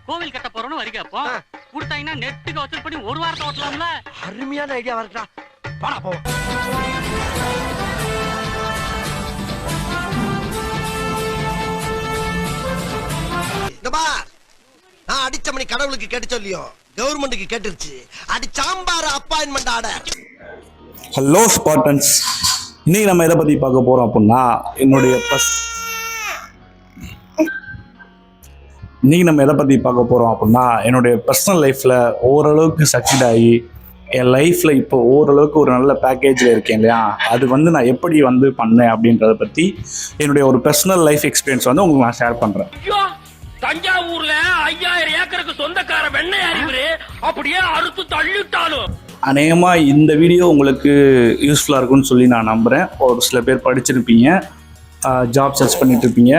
கோவில் கட்ட போறோம்னு வரி கேட்போம். கொடுத்தாங்கன்னா நெட்டுக்கு வசூல் பண்ணி ஒரு வாரத்தை ஓட்டலாம்ல. அருமையான ஐடியா இருக்குடா. வாடா போ. நான் அடிச்ச மணி கடவுளுக்கு கேட்டு சொல்லியோ கவர்மெண்ட்டுக்கு கேட்டுருச்சு. அடி sambar appointment order. Hello Spartans, இன்னைக்கு நம்ம எதை பற்றி பார்க்க போகிறோம் அப்படின்னா என்னுடைய பர்சனல் லைஃப்பில் ஓரளவுக்கு சக்சீட் ஆகி என் லைஃப்பில் இப்போ ஓரளவுக்கு ஒரு நல்ல பேக்கேஜில் இருக்கேன் இல்லையா, அது நான் எப்படி பண்ணேன் அப்படின்றத பற்றி என்னுடைய ஒரு பர்சனல் லைஃப் எக்ஸ்பீரியன்ஸ் உங்களுக்கு நான் ஷேர் பண்ணுறேன். தஞ்சாவூர்ல 5000 ஏக்கருக்கு சொந்தக்கார வெண்ணெய் அறிவுரு அப்படியே அறுத்து தள்ளிட்டாலும் அநேகமாக இந்த வீடியோ உங்களுக்கு யூஸ்ஃபுல்லாக இருக்கும்னு சொல்லி நான் நம்புகிறேன். ஒரு சில பேர் படிச்சிருப்பீங்க, ஜாப் சர்ச் பண்ணிட்டு இருப்பீங்க,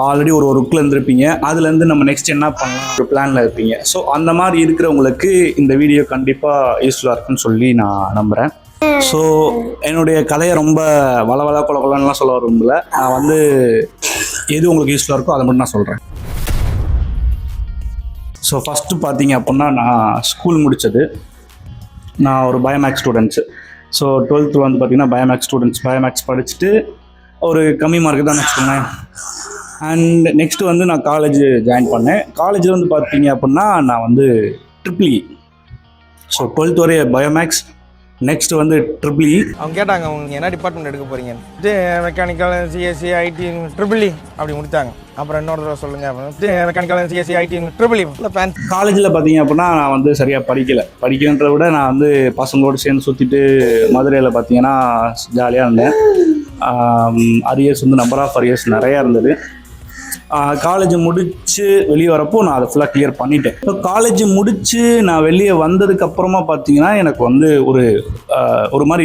ஆல்ரெடி ஒரு ஒர்க்கில் இருந்திருப்பீங்க, அதுலேருந்து நம்ம நெக்ஸ்ட் என்ன பண்ணலாம் ஒரு பிளானில் இருப்பீங்க. ஸோ அந்த மாதிரி இருக்கிறவங்களுக்கு இந்த வீடியோ கண்டிப்பாக யூஸ்ஃபுல்லாக இருக்குன்னு சொல்லி நான் நம்புகிறேன். ஸோ என்னுடைய கதையை ரொம்ப வள கொலலாம் சொல்ல வரும்ல, நான் எது உங்களுக்கு யூஸ்ஃபுல்லாக இருக்கோ அதை மட்டும் நான் சொல்கிறேன். ஸோ ஃபஸ்ட்டு பார்த்தீங்க அப்படின்னா, நான் ஸ்கூல் முடித்தது நான் ஒரு பயோமேக்ஸ் ஸ்டூடெண்ட்ஸு. ஸோ 12th பார்த்தீங்கன்னா பயோமேக்ஸ் படிச்சுட்டு ஒரு கம்மி மார்க்கு தான் வச்சுக்கோங்களேன். அண்ட் நெக்ஸ்ட்டு நான் காலேஜ் ஜாயின் பண்ணேன். காலேஜில் பார்த்தீங்க அப்படின்னா நான் ட்ரிபிள் இ. ஸோ 12th வரை பயோமேக்ஸ், நெக்ஸ்ட் ட்ரிபிள் இ. அவங்க கேட்டாங்க உங்களுக்கு என்ன டிபார்ட்மெண்ட் எடுக்க போகிறீங்க, mechanical, CSC, IT, triple E அப்படி முடித்தாங்க. அப்புறம் இன்னொரு தடவை சொல்லுங்கள் அப்படின்னு mechanical, CSC, IT, triple E இல்லை ஃபேன். காலேஜில் பார்த்தீங்க அப்படின்னா நான் சரியாக படிக்கலன்றத விட நான் பசங்களோடு சேர்ந்து சுற்றிட்டு மதுரையில் பார்த்தீங்கன்னா ஜாலியாக இருந்தேன். அரியர்ஸ் நம்பர் ஆஃப் அரியர்ஸ் நிறையா இருந்தது. காலேஜ் முடித்து வெளியே வரப்போ நான் அதை ஃபுல்லாக கிளியர் பண்ணிட்டேன். ஸோ காலேஜ் முடித்து நான் வெளியே வந்ததுக்கப்புறமா பார்த்தீங்கன்னா எனக்கு ஒரு மாதிரி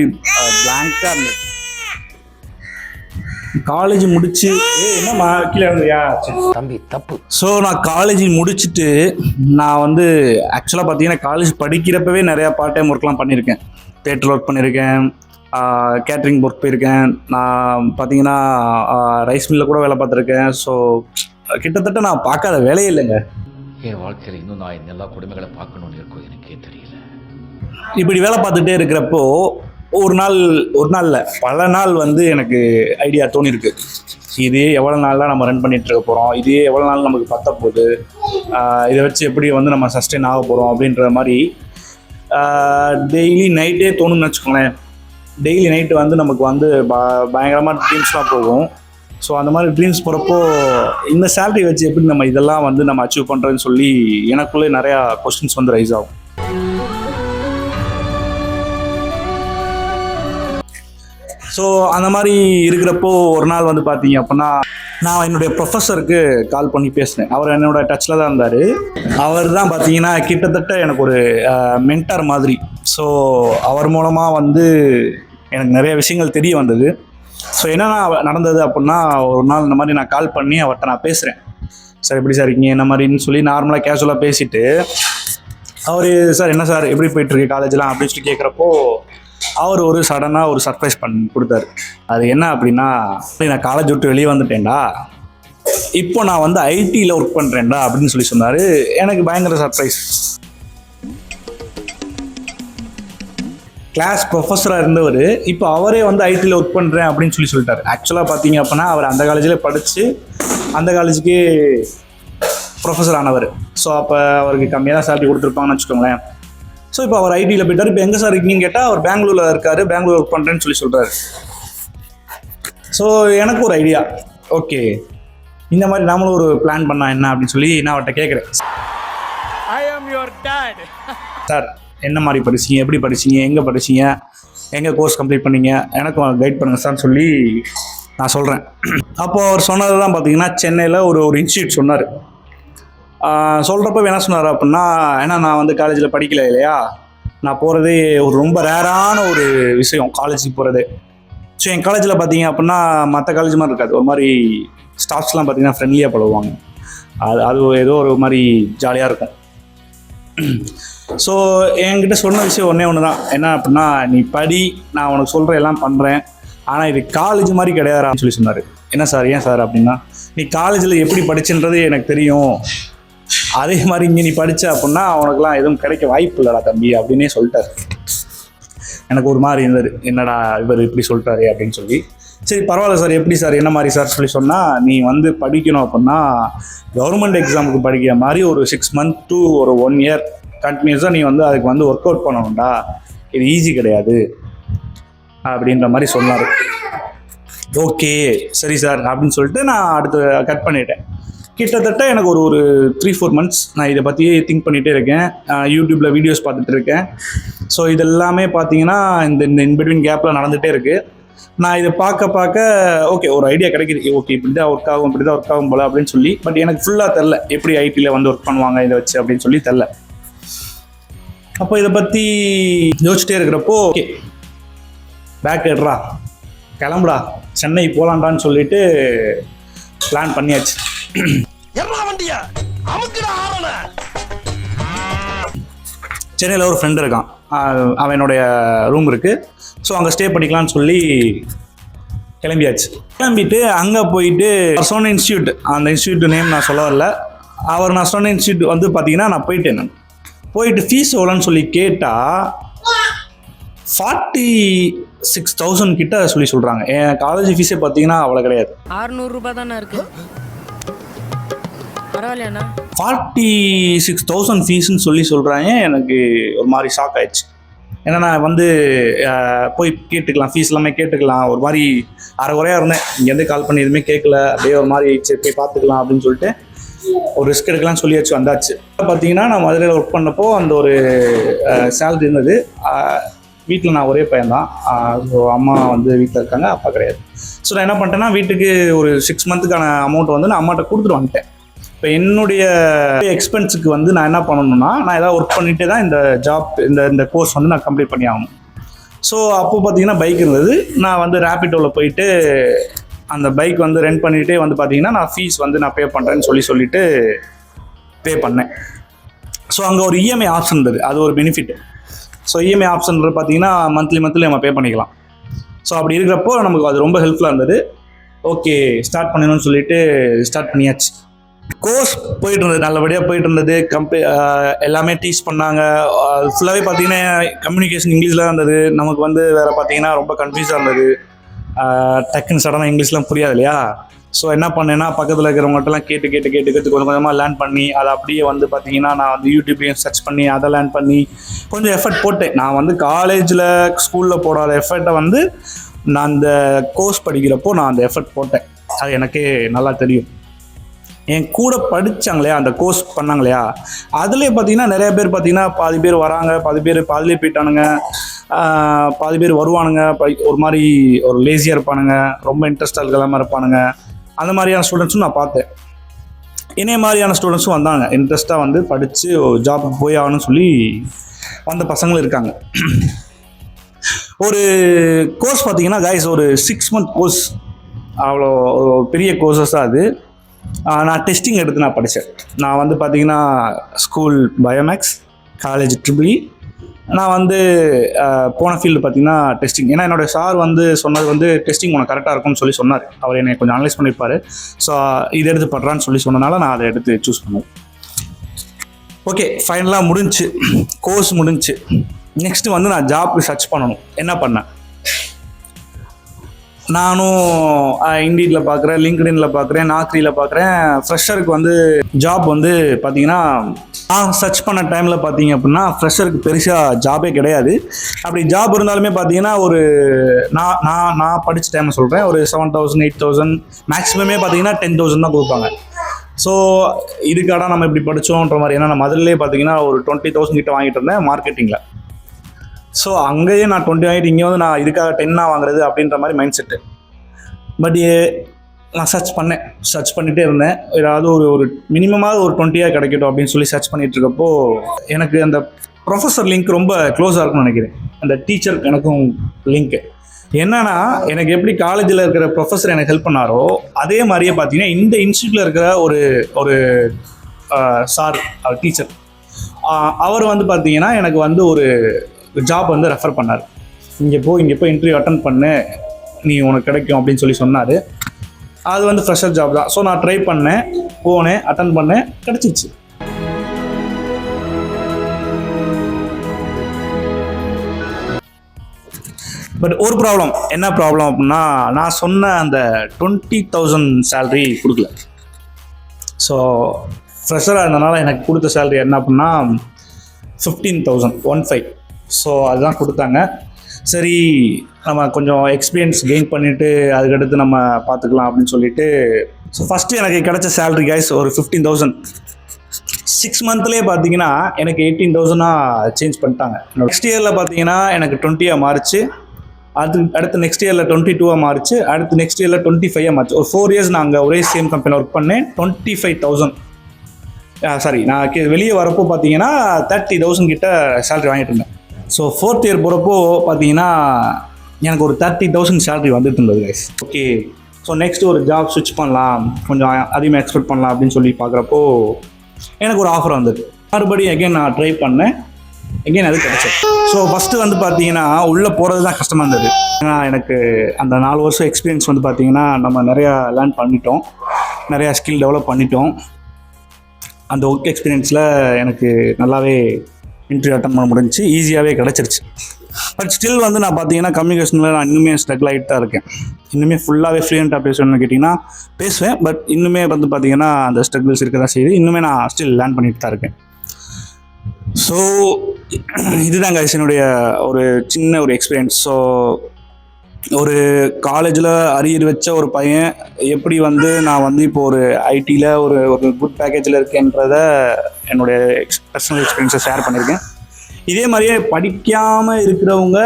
பிளாங்காக இருந்தது. காலேஜ் முடிச்சு என்னம்மா கீழே இருந்தியா தம்பி தப்பு. ஸோ நான் காலேஜ் முடிச்சுட்டு நான் ஆக்சுவலாக பார்த்தீங்கன்னா காலேஜ் படிக்கிறப்பவே நிறையா பார்ட் டைம் ஒர்க்லாம் பண்ணியிருக்கேன். தேட்டர் ஒர்க் பண்ணியிருக்கேன், கேட்ரிங் ஒர்க் போயிருக்கேன், நான் பார்த்தீங்கன்னா ரைஸ் மில்லில் கூட வேலை பார்த்துருக்கேன். ஸோ கிட்டத்தட்ட நான் பார்க்காத வேலையே இல்லைங்க. என் வாழ்க்கையில் இன்னும் நான் இந்த எல்லா கொடுமைகளை பார்க்கணும்னு இருக்கோ எனக்கே தெரியல. இப்படி வேலை பார்த்துட்டே இருக்கிறப்போ ஒரு நாள் இல்லை பல நாள் எனக்கு ஐடியா தோணிருக்கு. இதே எவ்வளோ நாள் நம்ம ரன் பண்ணிகிட்டு இருக்க போகிறோம், இதே எவ்வளோ நாள் நமக்கு பத்த போகுது, இதை வச்சு எப்படி நம்ம சஸ்டெயின் ஆக போகிறோம் அப்படின்ற மாதிரி டெய்லி நைட்டே தோணுன்னு வச்சுக்கோங்களேன். டெய்லி நைட்டு நமக்கு பயங்கரமாக ட்ரீம்ஸ்லாம் போகும். ஸோ அந்த மாதிரி ட்ரீம்ஸ் போகிறப்போ இந்த சேலரி வச்சு எப்படி நம்ம இதெல்லாம் நம்ம அச்சீவ் பண்ணுறதுன்னு சொல்லி எனக்குள்ளே நிறையா கொஸ்டின்ஸ் ரைஸ் ஆகும். ஸோ அந்த மாதிரி இருக்கிறப்போ ஒரு நாள் பார்த்தீங்க அப்படின்னா நான் என்னுடைய ப்ரொஃபஸருக்கு கால் பண்ணி பேசினேன். அவர் என்னோட டச்சில் தான் இருந்தார். அவர் தான் பார்த்தீங்கன்னா கிட்டத்தட்ட எனக்கு ஒரு மென்டார் மாதிரி. ஸோ அவர் மூலமாக எனக்கு நிறைய விஷயங்கள் தெரிய வந்தது. ஸோ என்னென்ன நடந்தது அப்படின்னா, ஒரு நாள் இந்த மாதிரி நான் கால் பண்ணி அவர்கிட்ட நான் பேசுகிறேன். சார் எப்படி சார் இருக்கீங்க என்ன மாதிரின்னு சொல்லி நார்மலாக கேஷுவலாக பேசிவிட்டு அவர் சார் என்ன சார் எப்படி போயிட்டுருக்கு காலேஜ்லாம் அப்படின்னு சொல்லி கேட்குறப்போ அவர் சடனாக ஒரு சர்ப்ரைஸ் பண்ணி கொடுத்தாரு. அது என்ன அப்படின்னா, நான் காலேஜ் விட்டு வெளியே வந்துட்டேன்டா, இப்போ நான் ஐடியில் ஒர்க் பண்ணுறேன்டா அப்படின்னு சொல்லி சொன்னார். எனக்கு பயங்கர சர்ப்ரைஸ். கிளாஸ் ப்ரொஃபஸராக இருந்தவர் இப்போ அவரே ஐடியில் ஒர்க் பண்ணுறேன் அப்படின்னு சொல்லிட்டார். ஆக்சுவலாக பார்த்தீங்க அப்படின்னா அவர் அந்த காலேஜில் படித்து அந்த காலேஜுக்கே ப்ரொஃபஸர் ஆனவர். ஸோ அப்போ அவருக்கு கம்மியாக தான் சேலரி கொடுத்துருப்பாங்கன்னு வச்சுக்கோங்களேன். ஸோ இப்போ அவர் ஐடியில் போயிட்டார். இப்போ எங்கே சார் இருக்கீங்கன்னு கேட்டால் அவர் பெங்களூரில் இருக்கார், பெங்களூர் ஒர்க் பண்ணுறேன்னு சொல்கிறாரு. ஸோ எனக்கு ஒரு ஐடியா, ஓகே இந்த மாதிரி நாமளும் ஒரு பிளான் பண்ணா என்ன அப்படின்னு சொல்லி நான் அவர்கிட்ட கேட்குறேன். ஐ ஆம் யுவர் டாட். சார் என்ன மாதிரி படிச்சிங்க, எப்படி படிச்சிங்க, எங்கே படிச்சிங்க, எங்கே கோர்ஸ் கம்ப்ளீட் பண்ணீங்க, எனக்கும் கைட் பண்ணுங்கள் சார்னு சொல்லி நான் சொல்கிறேன். அப்போது அவர் சொன்னது தான் பார்த்தீங்கன்னா சென்னையில் ஒரு இன்ஸ்டியூட் சொன்னார். சொல்கிறப்ப என்ன சொன்னார் அப்படின்னா, ஏன்னா நான் காலேஜில் படிக்கல இல்லையா, நான் போகிறதே ஒரு ரொம்ப ரேரான ஒரு விஷயம் காலேஜுக்கு போகிறதே. ஸோ என் காலேஜில் பார்த்தீங்க அப்படின்னா மற்ற காலேஜ் மாதிரி இருக்காது. ஒரு மாதிரி ஸ்டாஃப்ஸ்லாம் பார்த்தீங்கன்னா ஃப்ரெண்ட்லியாக பழகுவாங்க. அது ஏதோ ஒரு மாதிரி ஜாலியாக இருக்கும். ஸோ என்கிட்ட சொன்ன விஷயம் ஒன்று தான், என்ன அப்படின்னா, நீ படி, நான் உனக்கு சொல்கிறேன் எல்லாம் பண்ணுறேன், ஆனால் இது காலேஜ் மாதிரி கிடையாதுன்னு சொல்லி சொன்னார். என்ன சார் ஏன் சார் அப்படின்னா, நீ காலேஜில் எப்படி படிச்சுன்றது எனக்கு தெரியும், அதே மாதிரி இங்கே நீ படித்த அப்படின்னா அவனுக்குலாம் எதுவும் கிடைக்க வாய்ப்பு இல்லைடா தம்பி அப்படின்னே சொல்லிட்டார். எனக்கு ஒரு மாதிரி இருந்தது, என்னடா இவர் இப்படி சொல்லிட்டாரு அப்படின்னு சொல்லி. சரி பரவாயில்ல சார், எப்படி சார், என்ன மாதிரி சார் சொல்லி சொன்னால், நீ வந்து படிக்கணும் அப்படின்னா கவர்மெண்ட் எக்ஸாமுக்கு படிக்கிற மாதிரி ஒரு 6 months to ஒரு 1 year கண்டினியூஸாக நீ வந்து அதுக்கு வந்து ஒர்க் அவுட் பண்ணணும்டா, இது ஈஸி கிடையாது அப்படின்ற மாதிரி சொன்னார். ஓகே சரி சார் அப்படின்னு சொல்லிட்டு நான் அடுத்து கட் பண்ணிட்டேன். கிட்டத்தட்ட எனக்கு ஒரு 3-4 months நான் இதை பற்றியே திங்க் பண்ணிகிட்டே இருக்கேன். யூடியூப்பில் வீடியோஸ் பார்த்துட்டு இருக்கேன். ஸோ இதெல்லாமே பார்த்தீங்கன்னா இந்த இன்பிட்வீன் கேப்பில் நடந்துகிட்டே இருக்குது. நான் இதை பார்க்க ஓகே ஒரு ஐடியா கிடைக்கிது, ஓகே இப்படி தான் ஒர்க் ஆகும் போல அப்படின்னு சொல்லி. பட் எனக்கு ஃபுல்லாக தெரில எப்படி ஐடியில் வந்து ஒர்க் பண்ணுவாங்க இதை வச்சு அப்படின்னு சொல்லி தெரில. அப்போ இதை பற்றி யோசிச்சுட்டே இருக்கிறப்போ ஓகே பேக் எடுறா கிளம்புடா சென்னை போகலான்டான்னு சொல்லிட்டு பிளான் பண்ணியாச்சு. சென்னையில் ஒரு ஃப்ரெண்டு இருக்கான், அவனுடைய ரூம் இருக்குது. ஸோ அங்கே ஸ்டே பண்ணிக்கலான்னு சொல்லி கிளம்பியாச்சு. கிளம்பிட்டு அங்கே போயிட்டு நான் சொன்ன இன்ஸ்டியூட், அந்த இன்ஸ்டியூட் நேம் நான் சொல்ல வரல. நான் சொன்ன இன்ஸ்டியூட் வந்து பார்த்தீங்கன்னா நான் போயிட்டு ஃபீஸ் எவ்வளோன்னு சொல்லி கேட்டால் 46,000 கிட்ட சொல்லி சொல்கிறாங்க. என் காலேஜ் ஃபீஸே பார்த்தீங்கன்னா அவ்வளோ கிடையாது, 600 ரூபாய் தானே இருக்குது. பரவாயில்லையாண்ணா 46,000 ஃபீஸ்ன்னு சொல்லி சொல்கிறாங்க. எனக்கு ஒரு மாதிரி ஷாக் ஆயிடுச்சு. ஏன்னா நான் வந்து போய் கேட்டுக்கலாம், ஃபீஸ் எல்லாமே கேட்டுக்கலாம், ஒரு மாதிரி அரைகுறையாக இருந்தேன். இங்கேருந்து கால் பண்ணி எதுவுமே கேட்கல, அப்படியே ஒரு மாதிரி சரி போய் பார்த்துக்கலாம் அப்படின்னு சொல்லிட்டு ஒரு ரிஸ்க் எடுக்கலாம்னு சொல்லியாச்சு வந்தாச்சு. பார்த்தீங்கன்னா நான் மதுரையில் ஒர்க் பண்ணப்போ அந்த ஒரு சேலரி இருந்தது. வீட்டில் நான் ஒரே பையன்தான். ஸோ அம்மா வந்து வீட்டில் இருக்காங்க, அப்பா கிடையாது. ஸோ நான் என்ன பண்ணிட்டேன்னா வீட்டுக்கு ஒரு 6 monthsக்கான அமௌண்ட் வந்து நான் அம்மாட்ட கொடுத்துட்டு வந்துட்டேன். இப்போ என்னுடைய எக்ஸ்பென்ஸுக்கு வந்து நான் என்ன பண்ணணும்னா, நான் ஏதாவது ஒர்க் பண்ணிகிட்டே தான் இந்த ஜாப் இந்த கோர்ஸ் வந்து நான் கம்ப்ளீட் பண்ணி ஆகணும். ஸோ அப்போது பார்த்தீங்கன்னா பைக் இருந்தது. நான் வந்து ரேபிடோவில் போயிட்டு அந்த பைக் வந்து ரெண்ட் பண்ணிகிட்டே வந்து பார்த்தீங்கன்னா நான் ஃபீஸ் வந்து நான் பே பண்ணுறேன்னு சொல்லிட்டு பே பண்ணேன். ஸோ அங்கே ஒரு இஎம்ஐ ஆப்ஷன் இருந்தது, அது ஒரு பெனிஃபிட். ஸோ இஎம்ஐ ஆப்ஷன் பார்த்தீங்கன்னா மந்த்லி நம்ம பே பண்ணிக்கலாம். ஸோ அப்படி இருக்கிறப்போ நமக்கு அது ரொம்ப ஹெல்ப்ஃபுல்லாக இருந்தது. ஓகே ஸ்டார்ட் பண்ணணும்னு சொல்லிட்டு ஸ்டார்ட் பண்ணியாச்சு. கோர்ஸ் போயிட்டு இருந்தது, நல்லபடியாக போயிட்டு இருந்தது. எல்லாமே டீச் பண்ணாங்க. ஃபுல்லாகவே பார்த்தீங்கன்னா கம்யூனிகேஷன் இங்கிலீஷில் இருந்தது. நமக்கு வந்து வேறு பார்த்தீங்கன்னா ரொம்ப கன்ஃபியூஸாக இருந்தது. டக்குன்னு சடனாக இங்கிலீஷ்லாம் புரியாது இல்லையா. ஸோ என்ன பண்ணேன்னா பக்கத்தில் இருக்கிறவங்கள்ட்டலாம் கேட்டு கொஞ்சம் கொஞ்சமாக லேர்ன் பண்ணி அதை அப்படியே வந்து பார்த்தீங்கன்னா நான் வந்து யூடியூப்லேயும் சர்ச் பண்ணி அதை லேர்ன் பண்ணி கொஞ்சம் எஃபர்ட் போட்டேன். நான் வந்து காலேஜில் ஸ்கூலில் போடாத எஃபர்ட்டை வந்து நான் அந்த கோர்ஸ் படிக்கிறப்போ நான் அந்த எஃபர்ட் போட்டேன். அது எனக்கே நல்லா தெரியும். என் கூட படித்தாங்களே, அந்த கோர்ஸ் பண்ணாங்களையா, அதுலேயே பார்த்தீங்கன்னா நிறைய பேர் பார்த்தீங்கன்னா பாதி பேர் வராங்க, பாதி பேர் பாதிலே போயிட்டானுங்க, பாதி பேர் வருவானுங்க, ஒரு மாதிரி ஒரு லேசியாக இருப்பானுங்க, ரொம்ப இன்ட்ரெஸ்டாக இல்லாமல் இருப்பானுங்க. அந்த மாதிரியான ஸ்டூடெண்ட்ஸும் நான் பார்த்தேன். என்னைய மாதிரியான ஸ்டூடெண்ட்ஸும் வந்தாங்க, இன்ட்ரெஸ்ட்டாக வந்து படித்து ஜாபுக்கு போய் ஆகணும்னு சொல்லி வந்த பசங்களும் இருக்காங்க. ஒரு கோர்ஸ் பார்த்தீங்கன்னா கைஸ் ஒரு 6 month கோர்ஸ், அவ்வளோ பெரிய கோர்ஸஸ் தான் அது. நான் டெஸ்டிங் எடுத்து நான் படித்தேன். நான் வந்து பார்த்தீங்கன்னா ஸ்கூல் பயோமேக்ஸ், காலேஜ் ட்ரிபிள். நான் வந்து போன ஃபீல்டு பார்த்தீங்கன்னா டெஸ்டிங். ஏன்னா என்னோடய சார் வந்து சொன்னது வந்து டெஸ்டிங் உனக்கு கரெக்டாக இருக்கும்னு சொல்லி சொன்னார். அவர் என்னை கொஞ்சம் அனலைஸ் பண்ணியிருப்பார். ஸோ இது எடுத்து படுறான்னு சொல்லி சொன்னனால நான் அதை எடுத்து சூஸ் பண்ணேன். ஓகே ஃபைனலாக முடிஞ்சு, கோர்ஸ் முடிஞ்சு. நெக்ஸ்ட்டு வந்து நான் ஜாப்க்கு சர்ச் பண்ணணும். என்ன பண்ணேன், நானும் இண்டீடில் பார்க்குறேன், லிங்க்டின்ல பார்க்குறேன், நாக்ரியில் பார்க்குறேன். ஃப்ரெஷருக்கு வந்து ஜாப் வந்து பார்த்தீங்கன்னா நான் சர்ச் பண்ண டைமில் பார்த்தீங்க அப்படின்னா ஃப்ரெஷருக்கு பெருசாக ஜாபே கிடையாது. அப்படி ஜாப் இருந்தாலுமே பார்த்தீங்கன்னா ஒரு நான் படித்த டைமில் சொல்கிறேன், ஒரு 7,000 8,000 மேக்ஸிமமே பார்த்தீங்கன்னா 10,000 தான் கொடுப்பாங்க. ஸோ இதுக்காக நம்ம இப்படி படித்தோன்ற மாதிரி. ஏன்னா நான் மதுரையிலே பார்த்தீங்கன்னா ஒரு 20,000 கிட்ட வாங்கிட்டு இருந்தேன் மார்க்கெட்டிங்கில். ஸோ அங்கேயே நான் 20 வாங்கிட்டு இங்கே வந்து நான் இதுக்காக 10 வாங்குறது அப்படின்ற மாதிரி மைண்ட் செட்டு. பட் நான் சர்ச் பண்ணிகிட்டே இருந்தேன். ஏதாவது ஒரு மினிமமாக ஒரு 20 கிடைக்கட்டும் அப்படின்னு சொல்லி சர்ச் பண்ணிகிட்டு இருக்கப்போ எனக்கு அந்த ப்ரொஃபஸர் லிங்க் ரொம்ப க்ளோஸாக இருக்கும்னு நினைக்கிறேன். அந்த டீச்சர் எனக்கும் லிங்க்கு என்னன்னா, எனக்கு எப்படி காலேஜில் இருக்கிற ப்ரொஃபஸர் எனக்கு ஹெல்ப் பண்ணாரோ அதே மாதிரியே பார்த்தீங்கன்னா இந்த இன்ஸ்டியூட்டில் இருக்கிற ஒரு சார், அவர் டீச்சர், அவர் வந்து பார்த்தீங்கன்னா எனக்கு வந்து ஒரு ஜாப் வந்து ரெஃபர் பண்ணார். இங்கே போய் இன்டர்வியூ அட்டன் பண்ணு, நீ உனக்கு கிடைக்கும் அப்படின்னு சொல்லி சொன்னார். அது வந்து ஃப்ரெஷர் ஜாப் தான். ஸோ நான் ட்ரை பண்ணேன், போனேன், அட்டன் பண்ணேன், கிடச்சிச்சு. பட் ஒரு ப்ராப்ளம், என்ன ப்ராப்ளம் அப்படின்னா நான் சொன்ன அந்த 20,000 சேலரி கொடுக்கல. ஸோ ஃப்ரெஷராக இருந்தனால எனக்கு கொடுத்த சேலரி என்ன அப்படின்னா 15,000. ஸோ அதுதான் கொடுத்தாங்க. சரி நம்ம கொஞ்சம் எக்ஸ்பீரியன்ஸ் கெயின் பண்ணிவிட்டு அதுக்கடுத்து நம்ம பார்த்துக்கலாம் அப்படின்னு சொல்லிட்டு, ஸோ ஃபஸ்ட்டு எனக்கு கிடைச்ச சேலரி கைஸ் ஒரு 15,000. 6 மந்த்லேயே பார்த்தீங்கன்னா எனக்கு 18,000 சேஞ்ச் பண்ணிட்டாங்க. நெக்ஸ்ட் இயரில் பார்த்தீங்கன்னா எனக்கு 20 மாறிச்சு. அடுத்து நெக்ஸ்ட் இயரில் 22 மாறிச்சு. அடுத்து நெக்ஸ்ட் இயரில் 25 மாறிச்சு. ஒரு 4 இயர்ஸ் நான் அங்கே ஒரே சேம் கம்பெனியில் ஒர்க் பண்ணேன். 25,000 சாரி, நான் வெளியே வரப்போ பார்த்தீங்கன்னா 30,000 கிட்ட சேலரி வாங்கிட்டு இருந்தேன். ஸோ 4th இயர் போகிறப்போ பார்த்தீங்கன்னா எனக்கு ஒரு 30,000 சேலரி வந்துட்டு இருந்தது கைஸ். ஓகே, ஸோ நெக்ஸ்ட் ஒரு ஜாப் ஸ்விட்ச் பண்ணலாம், கொஞ்சம் அதிகமாக எக்ஸ்பெக்ட் பண்ணலாம் அப்படின்னு சொல்லி பார்க்குறப்போ எனக்கு ஒரு ஆஃபர் வந்தது. மறுபடியும் எகைன் நான் ட்ரை பண்ணேன், எகைன் அது கிடைச்சது. ஸோ ஃபஸ்ட்டு வந்து பார்த்தீங்கன்னா உள்ளே போகிறது தான் கஷ்டமாக இருந்தது. ஏன்னா எனக்கு அந்த 4 வருஷம் எக்ஸ்பீரியன்ஸ் வந்து பார்த்தீங்கன்னா நம்ம நிறையா லேர்ன் பண்ணிட்டோம், நிறையா ஸ்கில் டெவலப் பண்ணிட்டோம். அந்த ஒர்க் எக்ஸ்பீரியன்ஸில் எனக்கு நல்லாவே இன்டர்வியூ அட்டன் பண்ண முடிஞ்சிச்சு, ஈஸியாகவே கிடச்சிருச்சு. பட் ஸ்டில் வந்து நான் பார்த்தீங்கன்னா கம்யூனிகேஷனில் நான் இன்னுமே ஸ்ட்ரகிள் ஆகிட்டு தான் இருக்கேன். இன்னுமே ஃபுல்லாகவே ஃப்ளூயண்ட்டாக பேசணும்னு கேட்டிங்கன்னா பேசுவேன். பட் இன்னுமே வந்து பார்த்தீங்கன்னா அந்த ஸ்ட்ரகிள்ஸ் இருக்க தான் செய்யுது. இன்னுமே நான் ஸ்டில் லேர்ன் பண்ணிட்டு தான் இருக்கேன். ஸோ இதுதான் கைஸ் என்னுடைய ஒரு சின்ன ஒரு எக்ஸ்பீரியன்ஸ். ஸோ ஒரு காலேஜில் அரியர் வச்ச ஒரு பையன் எப்படி வந்து நான் வந்து இப்போ ஒரு ஐடியில் ஒரு குட் பேக்கேஜில் இருக்கேன்றத என்னுடைய பர்சனல் எக்ஸ்பீரியன்ஸை ஷேர் பண்ணியிருக்கேன். இதே மாதிரியே படிக்காமல் இருக்கிறவங்க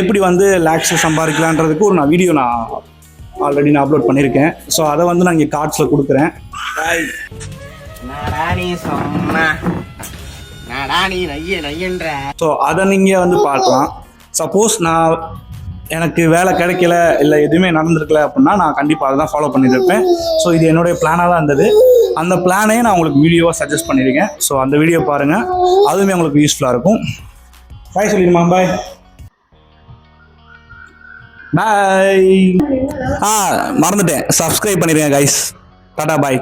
எப்படி வந்து லேக்ஸை சம்பாதிக்கலான்றதுக்கு ஒரு வீடியோ நான் ஆல்ரெடி அப்லோட் பண்ணியிருக்கேன். ஸோ அதை வந்து நான் இங்கே கார்ட்ஸில் கொடுக்குறேன். ஸோ அதை நீங்கள் வந்து பார்க்கலாம். சப்போஸ் நான் எனக்கு வேலை கிடைக்கல இல்லை எதுவுமே நடந்திருக்கல அப்படின்னா நான் கண்டிப்பாக அதை தான் ஃபாலோ பண்ணியிருப்பேன். ஸோ இது என்னுடைய பிளானாக தான் இருந்தது. அந்த பிளானையே நான் உங்களுக்கு வீடியோவாக சஜஸ்ட் பண்ணியிருக்கேன். ஸோ அந்த வீடியோ பாருங்கள், அதுவுமே உங்களுக்கு யூஸ்ஃபுல்லாக இருக்கும். பாய் சொல்லிடுமா? பாய் பாய். மறந்துட்டேன், சப்ஸ்கிரைப் பண்ணிடுங்க கைஸ். டாடா பாய்.